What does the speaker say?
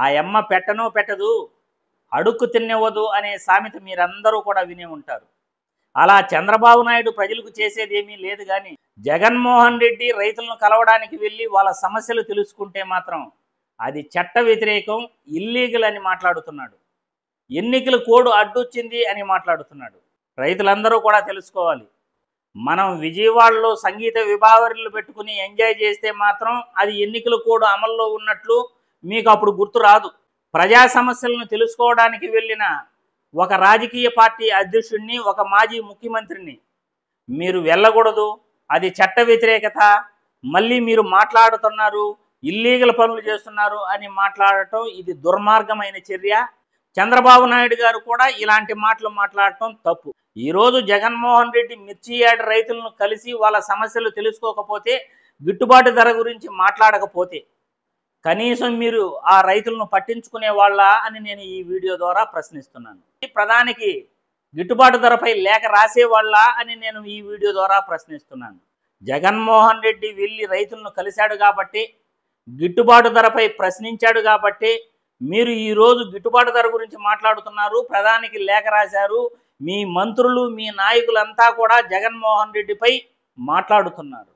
ఆ యమ్మ పెట్టను పెట్టదు, అడుక్కు తిన్నవదు అనే సామెత మీరందరూ కూడా వినే ఉంటారు. అలా చంద్రబాబు నాయుడు ప్రజలకు చేసేదేమీ లేదు. కానీ జగన్మోహన్ రెడ్డి రైతులను కలవడానికి వెళ్ళి వాళ్ళ సమస్యలు తెలుసుకుంటే మాత్రం అది చట్ట వ్యతిరేకం, ఇల్లీగల్ అని మాట్లాడుతున్నాడు. ఎన్నికల కోడ్ అడ్డొచ్చింది అని మాట్లాడుతున్నాడు. రైతులందరూ కూడా తెలుసుకోవాలి, మనం విజయవాడలో సంగీత విభావరులు పెట్టుకుని ఎంజాయ్ చేస్తే మాత్రం అది ఎన్నికల కోడ్ అమల్లో ఉన్నట్లు మీకు అప్పుడు గుర్తు రాదు. ప్రజా సమస్యలను తెలుసుకోవడానికి వెళ్ళిన ఒక రాజకీయ పార్టీ అధ్యక్షుడిని, ఒక మాజీ ముఖ్యమంత్రిని మీరు వెళ్ళకూడదు, అది చట్ట వ్యతిరేకత, మళ్ళీ మీరు మాట్లాడుతున్నారు, ఇల్లీగల్ పనులు చేస్తున్నారు అని మాట్లాడటం ఇది దుర్మార్గమైన చర్య. చంద్రబాబు నాయుడు గారు కూడా ఇలాంటి మాటలు మాట్లాడటం తప్పు. ఈరోజు జగన్మోహన్ రెడ్డి మిర్చి యార్డ్ రైతులను కలిసి వాళ్ళ సమస్యలు తెలుసుకోకపోతే, గిట్టుబాటు ధర గురించి మాట్లాడకపోతే కనీసం మీరు ఆ రైతులను పట్టించుకునే వాళ్ళ అని నేను ఈ వీడియో ద్వారా ప్రశ్నిస్తున్నాను. ప్రధానికి గిట్టుబాటు ధరపై లేఖ రాసేవాళ్ళ అని నేను ఈ వీడియో ద్వారా ప్రశ్నిస్తున్నాను. జగన్మోహన్ రెడ్డి వెళ్ళి రైతులను కలిశాడు కాబట్టి, గిట్టుబాటు ధరపై ప్రశ్నించాడు కాబట్టి మీరు ఈరోజు గిట్టుబాటు ధర గురించి మాట్లాడుతున్నారు, ప్రధానికి లేఖ రాశారు. మీ మంత్రులు, మీ నాయకులంతా కూడా జగన్మోహన్ రెడ్డిపై మాట్లాడుతున్నారు.